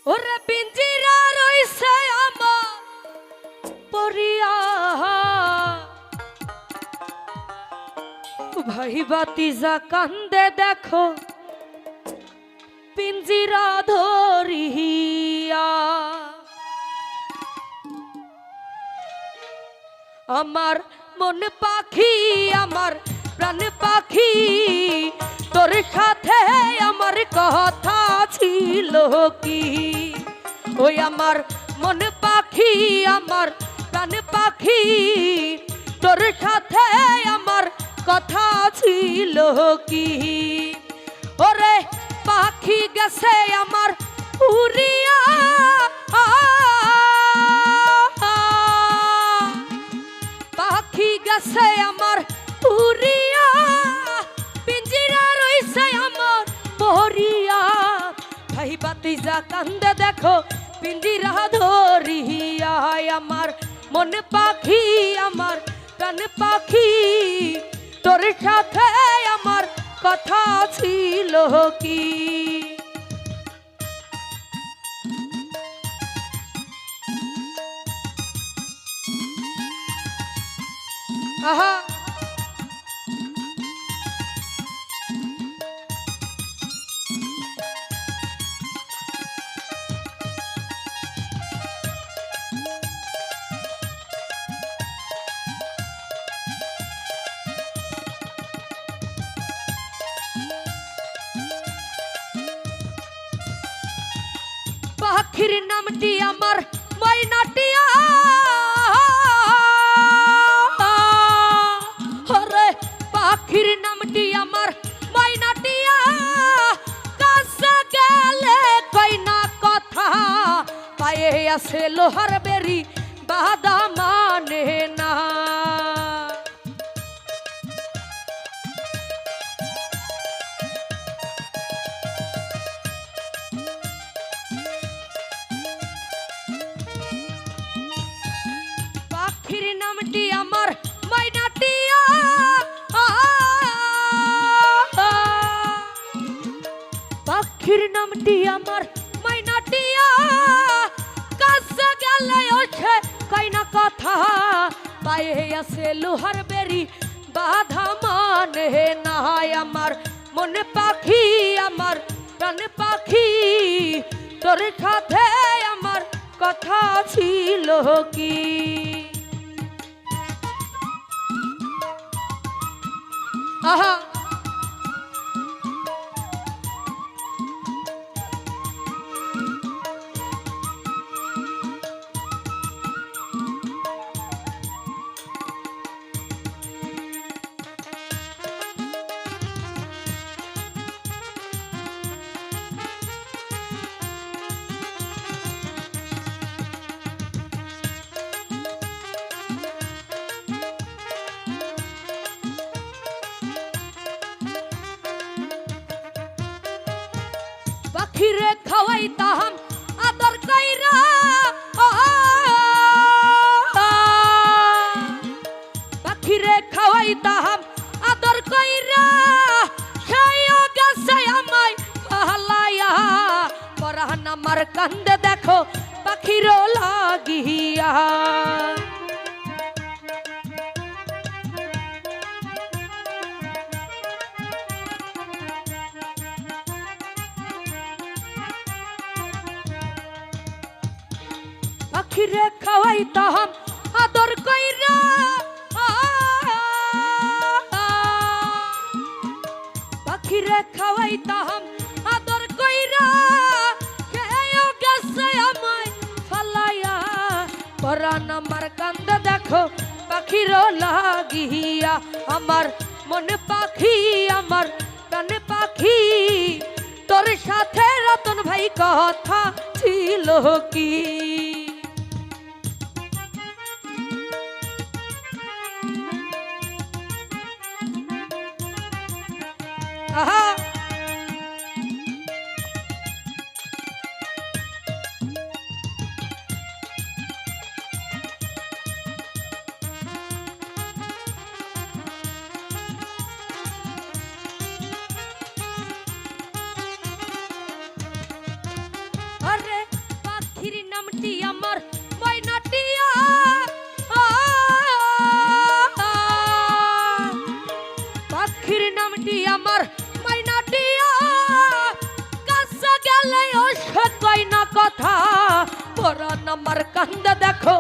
ওরে পিঞ্জিরা রইছে আমার পরিয়া ভাই বাতিজা কান্দে দেখো পিঞ্জিরা ধরিয়া আমার মন পাখি আমার প্রাণ পাখি তোর সাথে আমার কথা ছিল কি ওই আমার মন পাখি আমার প্রাণ পাখি তোর সাথে আমার কথা ছিল কি ওরে পাখি গেছে আমার উড়িয়া পাখি গেছে আমার উড়িয়া পিঞ্জিরা রইছে আমার পরিয়া ভাই বাতিজা কান্দে দেখো পিঞ্জিরা ধরিয়া আমার মন পাখি আমার প্রাণ পাখি তোর সাথে আমার কথা ছিল কি আহা পাখির নামটি আমার ময়নাটিয়া ওরে পাখির নামটি আমার ময়নাটিয়া কাছে গেলে কই না কথা পায়ে আছে লোহার বেরি বাধা মানে না পাখির নামটি আমার ময়নাটিয়া পাখির নামটি আমার ময়নাটিয়া কাছে গেলে ওঠে কই না কথা পায়ে আছে লোহার বেরি বাধা মানে না আমার মন পাখি আমার প্রাণ পাখি তোর সাথে আমার কথা ছিল কি আহা পাখিরে খাওয়াইতাম আদর কইরা পাখিরে খাওয়াইতাম আদর কইরা সেই গেছে আমায় পালাইয়া পরান আমার কান্দে দেখো পাখিরও লাগিয়া পাখিরে খাওয়াইতাম আদর কইরা পাখিরে খাওয়াইতাম আদর কইরা কেউ গেছে আমায় ফালাইয়া পরান আমার কান্দে দেখো পাখিরও লাগিয়া আমার মন পাখি আমার প্রাণ পাখি তোর সাথে রতন ভাই কথা ছিল কি আহা আরে সে কই না কথা পরাণ আমার কান্দে দেখো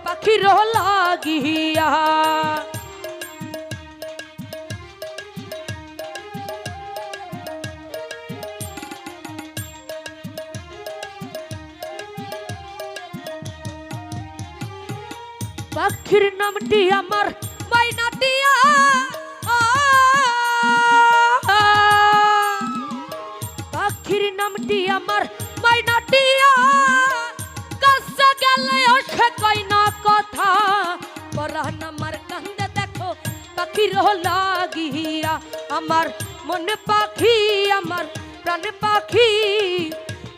পাখির লাগিয়া পাখির নামটি আমার মাইনাটিয়া পাখির নামটি আমার মাইনাটিয়া কাছে গেলে সে কই না কথা পরাণ আমার কান্দে দেখো পাখির লাগিয়া আমার মনে পাখি আমার প্রাণ পাখি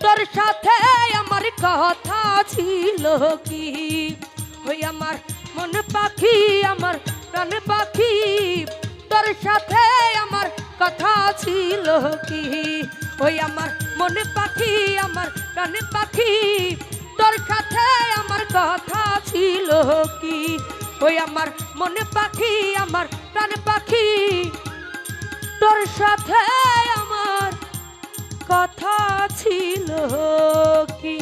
তোর সাথে আমার কথা ছিল কি ওই আমার মন পাখি আমার প্রাণ পাখি তোর সাথে আমার কথা ছিল কি ওই আমার মন পাখি আমার প্রাণ পাখি তোর সাথে আমার কথা ছিল কি ওই আমার মন পাখি আমার প্রাণ পাখি তোর সাথে আমার কথা ছিল কি